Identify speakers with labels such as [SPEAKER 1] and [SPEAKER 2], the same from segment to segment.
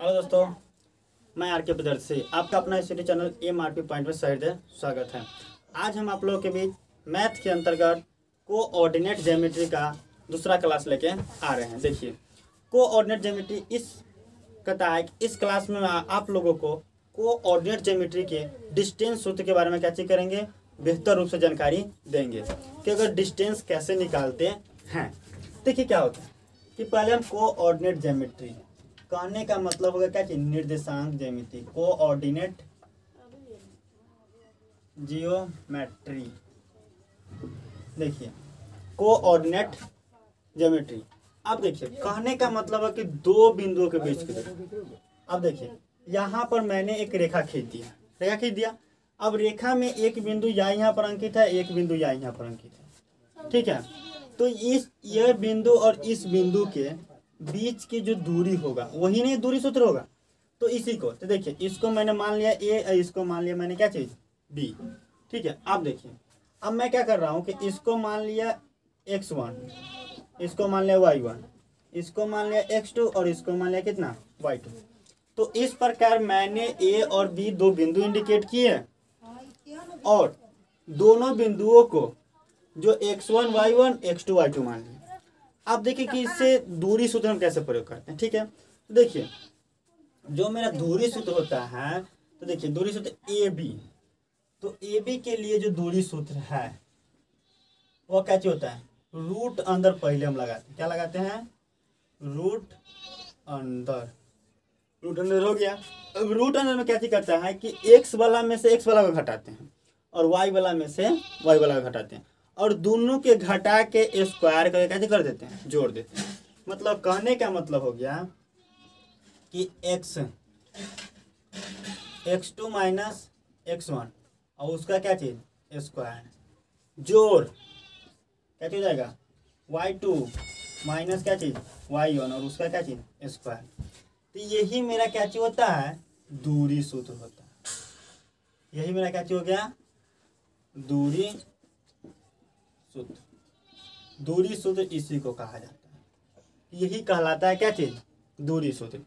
[SPEAKER 1] Hello दोस्तों, मैं are के प्रदर्शी आपका अपना स्टडी चैनल MRP पॉइंट में सहृदय स्वागत है। आज हम आप लोगों के बीच मैथ के अंतर्गत कोऑर्डिनेट ज्योमेट्री का दूसरा क्लास लेके आ रहे हैं। देखिए, कोऑर्डिनेट ज्योमेट्री इस कहता है कि इस क्लास में आप लोगों को कोऑर्डिनेट ज्योमेट्री के डिस्टेंस सूत्र के बारे में क्या चीज करेंगे, बेहतर रूप से जानकारी देंगे कि अगर डिस्टेंस कैसे निकालते हैं। देखिए क्या होता है कि पहले हम कोऑर्डिनेट ज्योमेट्री कहने का मतलब होगा क्या कि निर्देशांक ज्यामिति, कोऑर्डिनेट जियोमेट्री। देखिए कोऑर्डिनेट ज्योमेट्री, अब देखिए कहने का मतलब है कि दो बिंदुओं के बीच की दूरी। अब देखिए यहाँ पर मैंने एक रेखा खींच दिया। अब रेखा में एक बिंदु यहाँ पर अंकित है, एक बिंदु यहाँ पर अंकित है, ठीक है। तो यह बिंदु और इस बिंदु के बीच की जो दूरी होगा वही नहीं दूरी सूत्र होगा। तो इसी को तो देखिए, इसको मैंने मान लिया ए, इसको मान लिया मैंने क्या चीज बी, ठीक है। अब देखिए, अब मैं क्या कर रहा हूँ कि इसको मान लिया x1, इसको मान लिया y1, इसको मान लिया x2 और इसको मान लिया कितना y2। तो इस प्रकार मैंने ए और बी दो बिंदु इंडिकेट किए और दोनों बिंदुओं को जो x1 y1 x2 y2 मान लिया। अब देखिए कि इससे दूरी सूत्र हम कैसे प्रयोग करते हैं, ठीक है। तो देखिए जो मेरा दूरी सूत्र होता है, तो देखिए दूरी सूत्र ए बी, तो ए बी के लिए जो दूरी सूत्र है वो क्या होता है, रूट अंदर पहले हम लगाते हैं। क्या लगाते हैं, रूट अंदर। रूट अंदर हो गया। अब रूट अंदर में क्या करता है कि एक्स वाला में से एक्स वाला को घटाते हैं और वाई वाला में से वाई वाला को घटाते हैं और दोनों के घटा के स्क्वायर करके कैसे कर देते हैं, जोड़ देते हैं। मतलब कहने का मतलब हो गया कि x2 माइनस x1 और उसका क्या चीज स्क्वायर, जोड़ क्या चीज जाएगा y2 माइनस क्या चीज y1 और उसका क्या चीज स्क्वायर। तो यही मेरा क्या चीज होता है, दूरी सूत्र होता है। यही मेरा क्या चीज हो गया, दूरी सूत्र। दूरी सूत्र इसी को कहा जाता है, यही कहलाता है क्या चीज, दूरी सूत्र,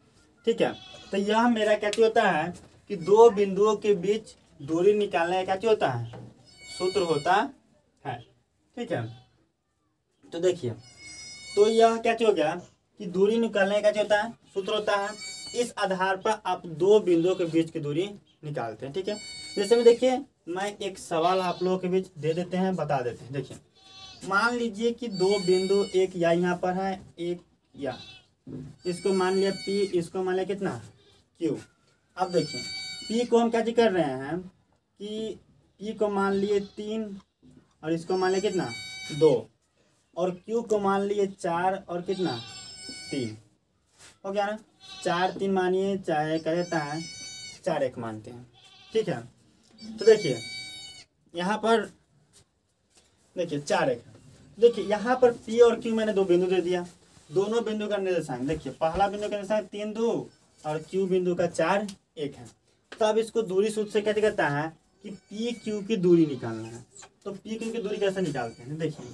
[SPEAKER 1] ठीक है। तो यह मेरा क्या चीज होता है कि दो बिंदुओं के बीच दूरी निकालने का क्या चीज होता है, सूत्र होता है, ठीक है। तो देखिए, तो यह क्या चीज हो गया कि दूरी निकालने का क्या होता है, सूत्र होता है। इस आधार पर आप दो बिंदुओं के बीच की दूरी निकालते हैं, ठीक है। जैसे में देखिए, मैं एक सवाल आप लोगों के बीच दे देते हैं, बता देते हैं। देखिए मान लीजिए कि दो बिंदु, एक या यहाँ पर है, एक या, इसको मान लिया P, इसको मान लिया कितना Q। अब देखिए P को हम क्या कर रहे हैं कि P को मान लिए 3 और इसको मान लिया कितना 2 और Q को मान लिए 4 और कितना 3, हो गया ना। 4 3 मानिए, चाहे क्या रहता है 4 1 मानते हैं, ठीक है। तो देखिए यहाँ पर देखिए 4 1, देखिए यहाँ पर P और Q मैंने दो बिंदु दे दिया। दोनों बिंदु का निर्देशांक देखिए, पहला बिंदु का निर्देशांक 3 2 और Q बिंदु का 4 1 है। तो अब इसको दूरी सूत्र से क्या कहता है कि P Q की दूरी निकालना है। तो P Q की दूरी कैसे निकालते हैं, देखिए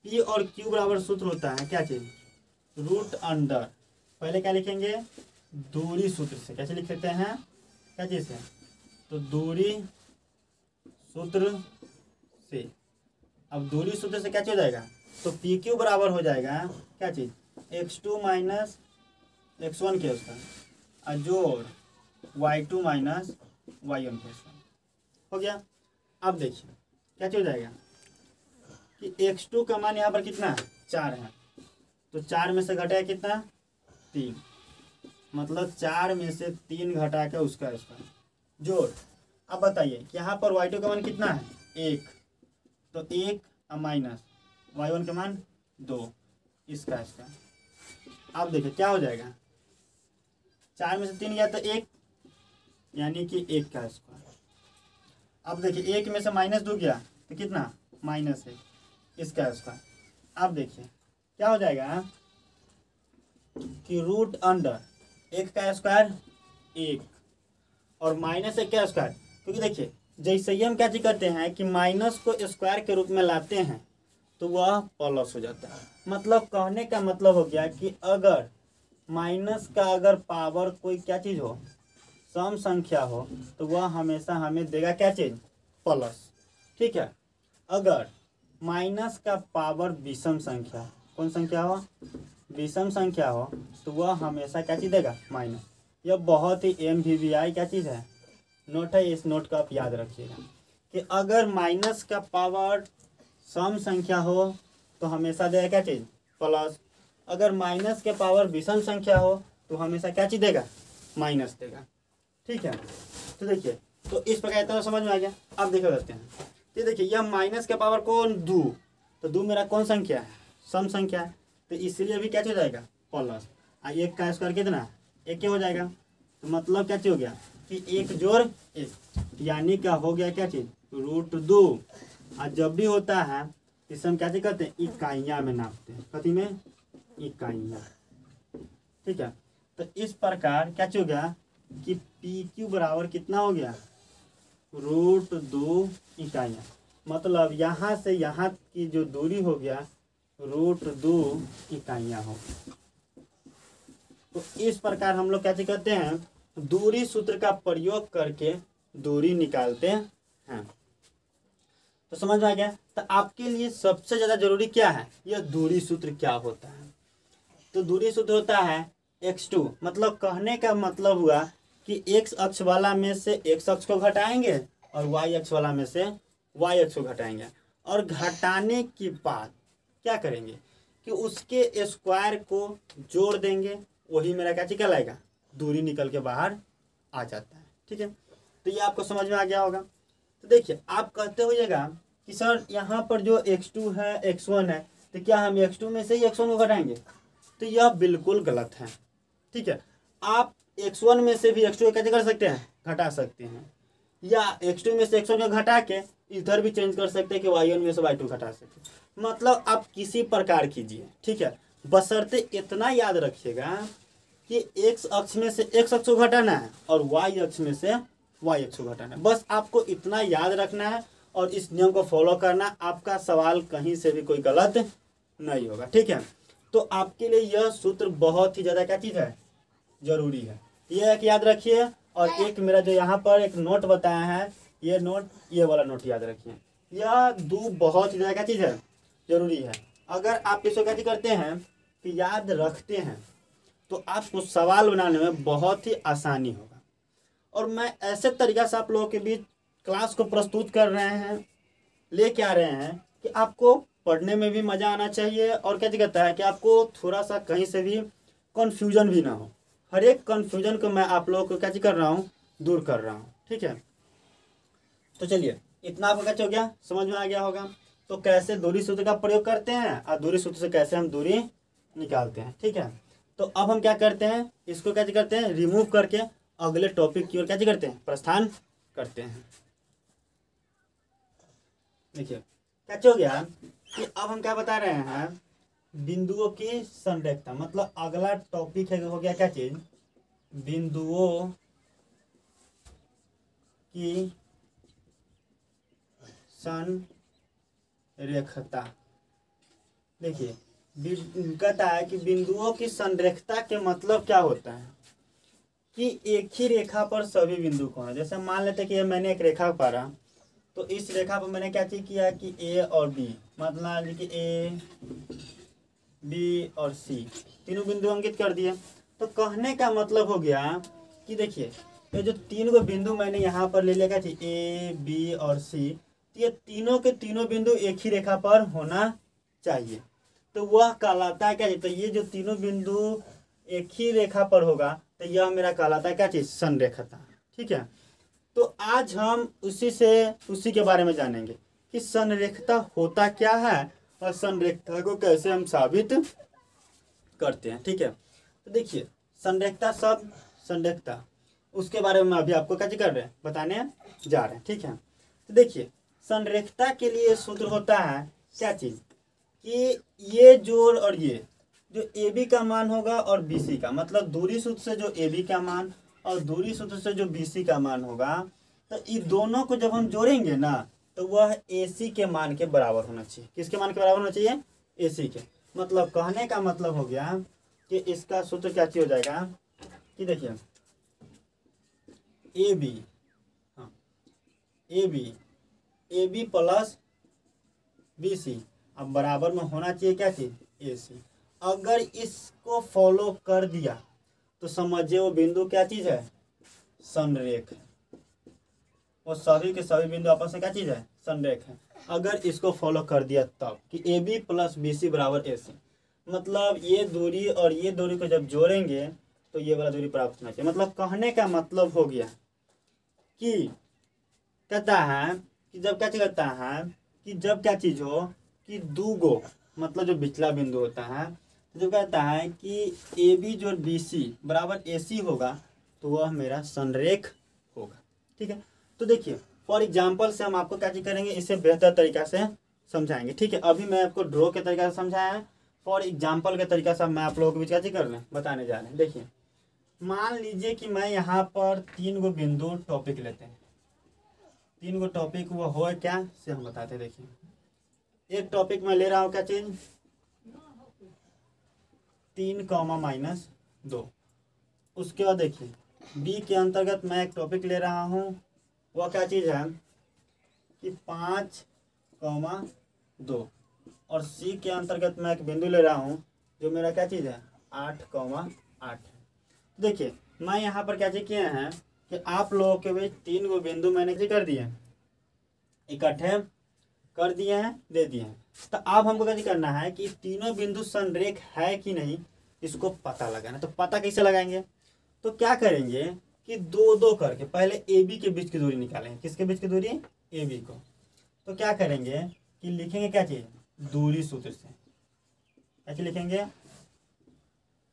[SPEAKER 1] P और Q बराबर सूत्र होता है क्या चीज, रूट अंडर। पहले क्या लिखेंगे, दूरी सूत्र से। कैसे लिख सकते हैं, क्या चीज से, तो दूरी सूत्र से। अब दूरी सूत्र से क्या चीज हो जाएगा, तो पी क्यू बराबर हो जाएगा क्या चीज, x2 माइनस x1 के स्क्वायर जोड़ y2 माइनस y1 के स्क्वायर, हो गया। अब देखिए क्या चीज हो जाएगा कि x2 का मान यहाँ पर कितना 4 है, तो 4 में से घटाया कितना 3, मतलब 4 में से 3 घटा के उसका स्क्वायर जोड़। अब बताइए यहाँ पर y2 का मान कितना है 1, तो 1 माइनस y1 का मान 2, इसका स्क्वायर। अब देखिए क्या हो जाएगा, 4 में से 3 गया तो 1, यानी कि 1 का स्क्वायर। अब देखिए 1 में से -2 गया तो कितना -1, इसका स्क्वायर। अब देखिए क्या हो जाएगा कि रूट अंडर 1 का स्क्वायर 1 और -1 का स्क्वायर। क्योंकि देखिए जैसे ही हम क्या करते हैं कि माइनस को स्क्वायर के रूप में लाते हैं तो वह प्लस हो जाता है। मतलब कहने का मतलब हो गया कि अगर माइनस का अगर पावर कोई क्या चीज़ हो, सम संख्या हो, तो वह हमेशा हमें देगा क्या चीज़, प्लस। ठीक है, अगर माइनस का पावर विषम संख्या, कौन संख्या हो, विषम संख्या हो, तो वह हमेशा क्या चीज़ देगा, माइनस। यह बहुत ही MVVI क्या चीज़ है, नोट है। इस नोट का आप याद रखिएगा कि अगर माइनस का पावर सम संख्या हो तो हमेशा देगा क्या चीज़, प्लस। अगर माइनस के पावर विषम संख्या हो तो हमेशा क्या चीज़ देगा, माइनस देगा। ठीक है, तो देखिए, तो इस प्रकार इतना समझ में आ गया। अब देखो करते हैं, तो देखिए यह माइनस के पावर कौन, दो, तो दो मेरा कौन संख्या है, सम संख्या है, तो इसलिए भी क्या हो जाएगा, प्लस। एक का स्क्वायर कितना, एक क्या हो जाएगा, तो मतलब क्या चीज हो गया कि एक जोड़ एक, यानी क्या हो गया क्या चीज, √2। और जब भी होता है इसे हम क्या चीज करते हैं, इकाइयाँ में नापते हैं, कथी में, इकाइयाँ। ठीक है, तो इस प्रकार क्या चीज हो गया कि PQ बराबर कितना हो गया, √2 इकाइयाँ। मतलब यहाँ से यहाँ की जो दूरी हो गया √2 इकाइयाँ हो। तो इस प्रकार हम लोग क्या करते हैं, दूरी सूत्र का प्रयोग करके दूरी निकालते हैं। तो समझ में आ गया। तो आपके लिए सबसे ज़्यादा जरूरी क्या है, यह दूरी सूत्र क्या होता है। तो दूरी सूत्र होता है x2। मतलब कहने का मतलब हुआ कि x अक्ष वाला में से x अक्ष को घटाएंगे और y अक्ष वाला में से y अक्ष को घटाएंगे, और घटाने के बाद क्या करेंगे कि उसके स्क्वायर को जोड़ देंगे, वही मेरा क्या कहलाएगा, दूरी निकल के बाहर आ जाता है। ठीक है, तो ये आपको समझ में आ गया होगा। तो देखिए आप कहते होइएगा कि सर यहाँ पर जो x2 है x1 है, तो क्या हम x2 में से ही x1 को घटाएंगे, तो यह बिल्कुल गलत है। ठीक है, आप x1 में से भी x2 को कैसे कर सकते हैं, घटा सकते हैं, या x2 में से x1 को घटा के इधर भी चेंज कर सकते हैं कि y1 में से y2 घटा सकते हैं। मतलब आप किसी प्रकार कीजिए। ठीक है, बशर्ते इतना याद रखिएगा कि x अक्ष में से x अक्ष को घटाना है और y अक्ष में से y अक्ष को घटाना है। बस आपको इतना याद रखना है और इस नियम को फॉलो करना, आपका सवाल कहीं से भी कोई गलत नहीं होगा। ठीक है, तो आपके लिए यह सूत्र बहुत ही ज़्यादा क्या चीज़ है, जरूरी है। ये एक याद रखिए, और एक मेरा जो यहाँ पर एक नोट बताया है, ये नोट, ये वाला नोट याद रखिए। यह दो बहुत ही ज़्यादा क्या चीज़ है, जरूरी है। अगर आप इसको क्या करते हैं कि याद रखते हैं तो आपको सवाल बनाने में बहुत ही आसानी होगा। और मैं ऐसे तरीक़ा से आप लोगों के बीच क्लास को प्रस्तुत कर रहे हैं, लेके आ रहे हैं कि आपको पढ़ने में भी मज़ा आना चाहिए, और क्या कहता है कि आपको थोड़ा सा कहीं से भी कन्फ्यूजन भी ना हो। हर एक कन्फ्यूजन को मैं आप लोगों को क्या कर रहा हूँ, दूर कर रहा हूँ। ठीक है, तो चलिए इतना आपको क्या हो गया, समझ में आ गया होगा। तो कैसे दूरी सूत्र का प्रयोग करते हैं और दूरी सूत्र से कैसे हम दूरी निकालते हैं। ठीक है, तो अब हम क्या करते हैं, इसको क्या करते हैं, रिमूव करके अगले टॉपिक की ओर क्या करते हैं, प्रस्थान करते हैं। देखिए क्या हो गया कि अब हम क्या बता रहे हैं, बिंदुओं की संरेखता। मतलब अगला टॉपिक है हो गया क्या चीज, बिंदुओं की संरेखता। देखिए कहता है कि बिंदुओं की संरेखता के मतलब क्या होता है कि एक ही रेखा पर सभी बिंदु कौन है। जैसे मान लेते हैं कि मैंने एक रेखा पारा, तो इस रेखा पर मैंने क्या चीज किया कि A और B, मतलब कि A, B और C तीनों बिंदु अंकित कर दिए। तो कहने का मतलब हो गया कि देखिए ये जो तीन गो बिंदु मैंने यहाँ पर ले लिया क्या चीज, A, B और C, तो ये तीनों के तीनों बिंदु एक ही रेखा पर होना चाहिए। तो वह कहलाता है क्या चीज, तो ये जो तीनों बिंदु एक ही रेखा पर होगा तो यह मेरा कहलाता है क्या चीज, संरेखता। ठीक है, तो आज हम उसी के बारे में जानेंगे कि संरेखता होता क्या है और संरेखता को कैसे हम साबित करते हैं। ठीक है, तो देखिए संरेखता शब्द, संरेखता, उसके बारे में अभी आपको क्या कर रहे हैं, बताने जा रहे हैं। ठीक है, तो देखिए संरेखता के लिए सूत्र होता है क्या चीज कि ये जोड़ और ये जो AB का मान होगा और BC का, मतलब दूरी सूत्र से जो AB का मान और दूरी सूत्र से जो BC का मान होगा, तो इन दोनों को जब हम जोड़ेंगे ना तो वह AC के मान के बराबर होना चाहिए। किसके मान के बराबर होना चाहिए, AC के। मतलब कहने का मतलब हो गया कि इसका सूत्र क्या चीज हो जाएगा कि देखिए ए बी, हाँ A B plus B C, अब बराबर में होना चाहिए क्या चीज ए सी। अगर इसको फॉलो कर दिया तो समझिए वो बिंदु क्या चीज है संरेख है, वो सभी के सभी बिंदु आपस में क्या चीज है संरेख है। अगर इसको फॉलो कर दिया तब कि A B plus B C बराबर ए सी, मतलब ये दूरी और ये दूरी को जब जोड़ेंगे तो ये वाला दूरी प्राप्त होना चाहिए। मतलब कहने का मतलब हो गया कि कहता है कि जब क्या चीज कहता है कि जब क्या चीज हो कि दो गो, मतलब जो पिछला बिंदु होता है, तो जो कहता है कि ए बी जो बी सी बराबर ए सी होगा तो वह मेरा संरेख होगा। ठीक है, तो देखिए फॉर एग्जाम्पल से हम आपको क्या चीज करेंगे, इसे बेहतर तरीका से समझाएंगे। ठीक है, अभी मैं आपको ड्रॉ के तरीका से समझाया है, फॉर एग्जाम्पल के तरीका से मैं आप लोगों को भी क्या चीज कर रहे हैं बताने जा रहे हैं। देखिए मान लीजिए कि मैं यहाँ पर 3 गो बिंदु टॉपिक लेते हैं, 3 गो टॉपिक वो हो क्या से हम बताते हैं। देखिए एक टॉपिक मैं ले रहा हूँ क्या चीज 3 कॉमा माइनस 2, उसके बाद देखिए बी के अंतर्गत मैं एक टॉपिक ले रहा हूँ, वह क्या चीज़ है कि 5 कॉमा 2, और सी के अंतर्गत मैं एक बिंदु ले रहा हूँ जो मेरा क्या चीज़ है 8 कॉमा 8। देखिए मैं यहाँ पर क्या चीज़ किए हैं कि आप लोगों के बीच 3 गो बिंदु मैंने क्या कर दिए इकट्ठे कर दिए हैं दे दिए हैं। तो अब हमको क्या करना है कि तीनों बिंदु संरेख है कि नहीं इसको पता लगाना। तो पता कैसे लगाएंगे, तो क्या करेंगे कि 2-2 करके पहले ए बी के बीच की दूरी निकालेंगे। किसके बीच की दूरी ए बी को। तो क्या करेंगे कि लिखेंगे क्या चीज दूरी सूत्र से, क्या लिखेंगे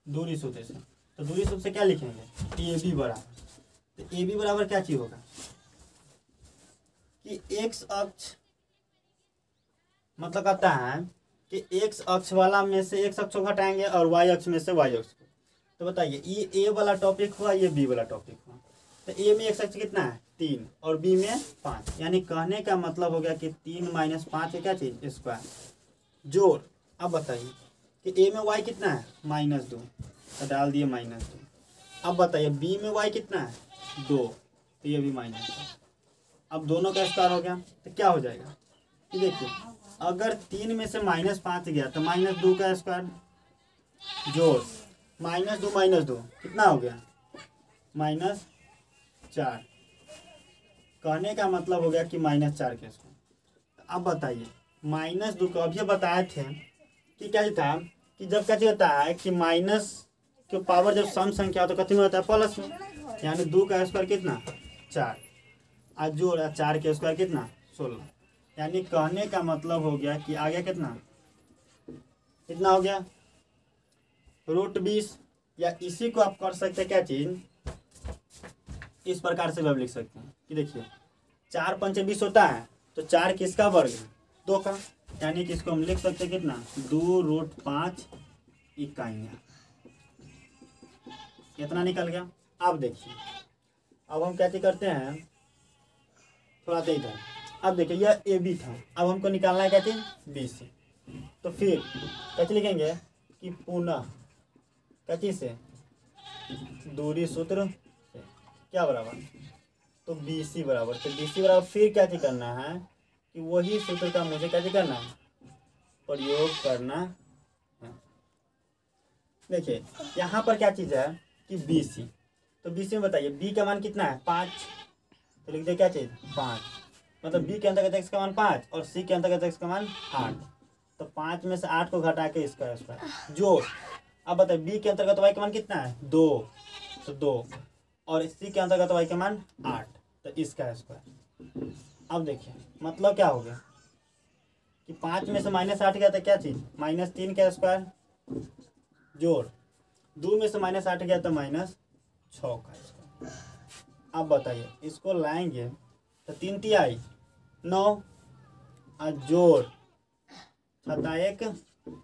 [SPEAKER 1] दूरी सूत्र से। तो दूरी सूत्र से क्या लिखेंगे ए बी बराबर, तो ए बी बराबर क्या चीज होगा कि एक्स अक्ष, मतलब कहता है कि एक्स अक्ष वाला में से एक्स अक्ष को घटाएंगे और वाई अक्ष में से वाई अक्ष को। तो बताइए ये ए वाला टॉपिक हुआ ये बी वाला टॉपिक हुआ, तो ए में एक्स अक्ष कितना है 3 और बी में 5, यानी कहने का मतलब हो गया कि 3 माइनस 5 है क्या चीज स्क्वायर जोड़। अब बताइए कि ए में वाई कितना है -2, तो डाल दिए -2। अब बताइए बी में वाई कितना है 2, तो ये भी -2। अब दोनों का स्क्वायर हो गया तो क्या हो जाएगा कि देखिए अगर 3 में से -5 गया तो -2 का स्क्वायर जोड़ -2 कितना हो गया -4। कहने का मतलब हो गया कि -4 के स्क्वायर। अब बताइए -2 को अभी बताए थे कि क्या था कि जब क्या होता है कि माइनस के पावर जब सम संख्या हो तो कितने में होता है प्लस में, यानी 2 का स्क्वायर कितना 4 आज जोड़ 4 के स्क्वायर कितना 16। यानी कहने का मतलब हो गया कि आ गया कितना हो गया √20। या इसी को आप कर सकते हैं क्या चीज इस प्रकार से भी आप लिख सकते हैं कि देखिए 4 पंचे 20 होता है, तो 4 किसका वर्ग है 2 का, यानी कि इसको हम लिख सकते हैं कितना 2√5 इकाइयाँ। कितना निकल गया। अब देखिए अब हम क्या करते हैं थोड़ा तेज है। अब देखिए यह ए बी था, अब हमको निकालना है क्या चीज बी से। तो फिर कैसे लिखेंगे कि पुनः क्या चीज से दूरी सूत्र से क्या बराबर, तो बी सी बराबर, तो बी सी बराबर फिर क्या चीज करना है कि वही सूत्र का मुझे क्या चीज करना है प्रयोग करना है। देखिए यहाँ पर क्या चीज है कि बी सी, तो बी सी में बताइए बी का मान कितना है 5, तो लिख दे क्या चीज 5, मतलब बी के अंतर्गत एक्स का मान 5 और सी के अंतर्गत एक्स का मान 8, तो 5 में से 8 को घटा के इसका स्क्वायर जोड़। अब बताइए बी के अंतर्गत वाई का मान कितना है 2, तो 2 और सी के अंतर्गत वाई का मान 8, तो इसका स्क्वायर। अब देखिए मतलब क्या हो गया कि 5 में से -8 गया तो क्या चीज -3 का स्क्वायर जोड़ 2 में से -8 गया तो -6 का स्क्वायर। अब बताइए इसको लाएंगे तो 3 तिहाई 9 और जोड़ 7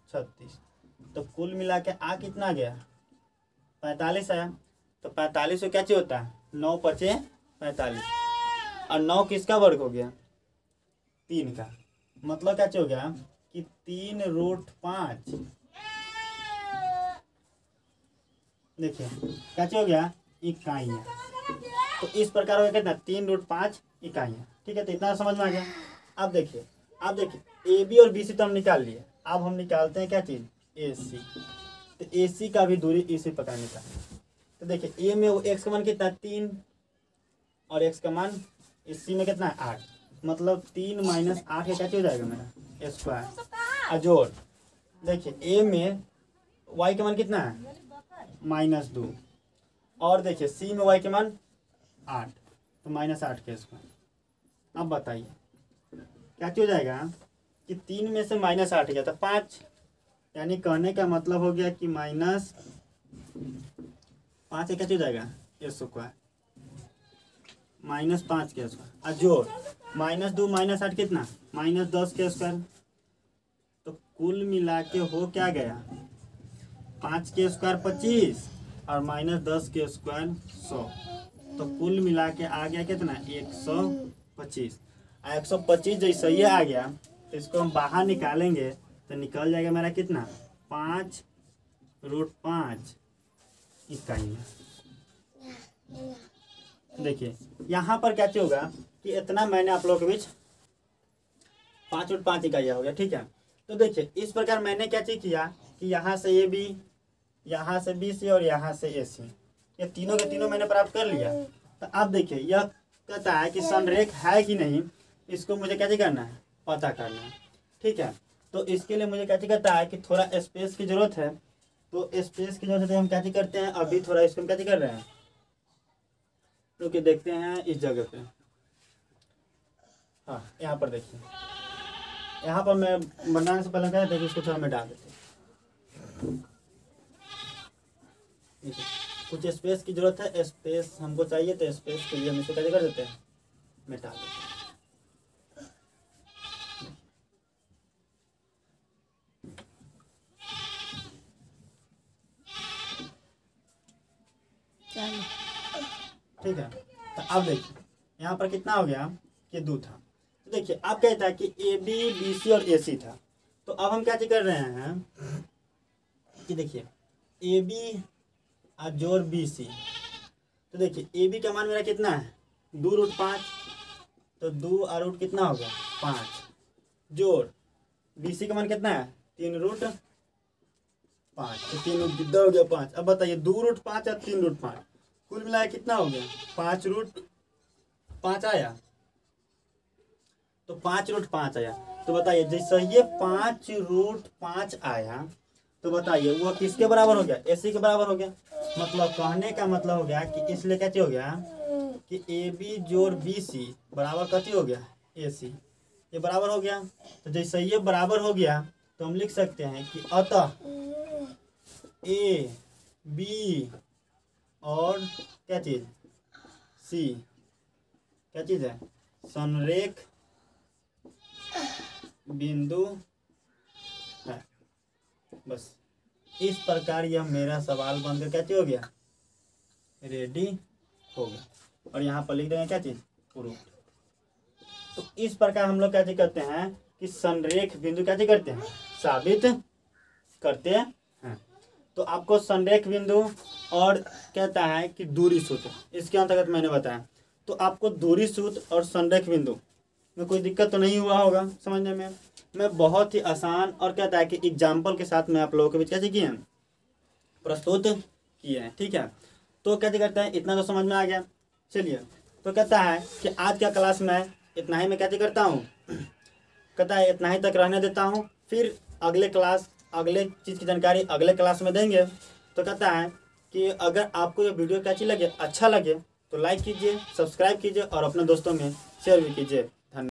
[SPEAKER 1] 36, तो कुल मिला के आ कितना गया 45 आया। तो 45 से क्या चाहिए होता है 9 पचे 45, और 9 किसका वर्ग हो गया 3 का, मतलब क्या हो गया कि 3√5 देखिए क्या चीज हो गया, इकाइयाँ। तो इस प्रकार हो गया कितना, 3√5 इकाइयाँ। ठीक है, तो इतना समझ में आ गया। अब देखिए ए बी और बी सी तो हम निकाल लिए, अब हम निकालते हैं क्या चीज़, ए सी। तो ए सी का भी दूरी इसी प्रकार निकालें। तो देखिए ए में वो एक्स का मान कितना है 3 और एक्स का मान इस सी में कितना है 8, मतलब 3 - 8 का क्या चीज हो जाएगा मेरा स्क्वायर। अजोड़ देखिए ए में वाई का मान कितना है -2 और देखिए सी में वाई के मान 8, तो -8 के स्क्वायर। अब बताइए क्या चीज हो जाएगा कि 3 में से -8 गया था 5, यानी कहने का मतलब हो गया कि -5 क्या चीज हो जाएगा स्क्वायर, -5 के स्क्वायर। अजोड़ -2 -8 कितना -10 के स्क्वायर। तो कुल मिला के हो क्या गया 5 के स्क्वायर 25 और -10 के स्क्वायर 100। तो कुल मिला के आ गया कितना 125। 125 जैसे ये आ गया तो इसको हम बाहर निकालेंगे तो निकल जाएगा मेरा कितना 5√5 इकाइयाँ। देखिए यहाँ पर क्या होगा कि इतना मैंने आप लोगों के बीच 5/5 इकाइयाँ हो गया। ठीक है, तो देखिए इस प्रकार मैंने क्या चीज किया कि यहाँ से ए बी, यहाँ से बी सी और यहाँ से ए सी, ये तीनों के तीनों मैंने प्राप्त कर लिया। तो अब देखिए यह कहता है कि संरेख है कि नहीं, इसको मुझे क्या करना है पता करना है। ठीक है, तो इसके लिए मुझे क्या कहता है कि थोड़ा स्पेस की जरूरत है। तो स्पेस की जरूरत है तो हम क्या करते हैं, अभी थोड़ा इसको हम क्या कर रहे हैं, क्योंकि देखते हैं इस जगह पे। हाँ यहाँ पर देखिए, यहाँ पर मैं बनाने से पहले क्या देखिए इसको थोड़ा मैं डाल देते हैं। कुछ स्पेस की जरूरत है, स्पेस हमको चाहिए, तो स्पेस के लिए हम इसको क्या कर देते हैं मिटा देते हैं। ठीक है, तो अब देखिए यहाँ पर कितना हो गया कि 2 था। तो देखिए अब कहता है कि ए बी बी सी और ए सी था। तो अब हम क्या कर रहे हैं कि देखिए ए बी जोड़ बी सी। तो देखिए ए बी का मान मेरा कितना है 2√5, तो 2 और रूट कितना होगा 5, जोड़ बी सी का मान कितना है 3√5, तो 3 हो गया 5। अब बताइए 2√5 और 3√5 कुल मिलाया कितना हो गया 5√5 आया। तो 5√5 आया। तो बताइए जैसे ये 5√5 आया तो बताइए वो किसके बराबर हो गया, एसी के बराबर हो गया। मतलब कहने का मतलब हो गया कि इसलिए क्या हो गया कि ए बी जोड़ बी सी बराबर कथी हो गया ए सी, ये बराबर हो गया। तो जैसे ये बराबर हो गया तो हम लिख सकते हैं कि अतः ए बी और क्या चीज सी क्या चीज है संरेख बिंदु है। बस इस प्रकार यह मेरा सवाल बनकर क्या हो गया रेडी हो गया। और यहाँ पर लिख देंगे क्या चीज प्रूफ। तो इस प्रकार हम लोग क्या करते हैं कि संरेख बिंदु क्या करते हैं साबित करते हैं। तो आपको संरेख बिंदु और कहता है कि दूरी सूत्र, इसके अंतर्गत मैंने बताया। तो आपको दूरी सूत्र और संरेख बिंदु में कोई दिक्कत तो नहीं हुआ होगा समझने में। मैं बहुत ही आसान और कहता है कि एग्जाम्पल के साथ मैं आप लोगों के बीच कैसे किए हैं प्रस्तुत किए हैं। ठीक है, तो कैसे करते हैं इतना तो समझ में आ गया। चलिए, तो कहता है कि आज का क्लास में इतना ही मैं कैसे करता हूँ, कहता है इतना ही तक रहने देता हूँ, फिर अगले क्लास अगले चीज़ की जानकारी अगले क्लास में देंगे। तो कहता है कि अगर आपको ये वीडियो कैसी लगे अच्छा लगे तो लाइक कीजिए, सब्सक्राइब कीजिए और अपने दोस्तों में शेयर भी कीजिए।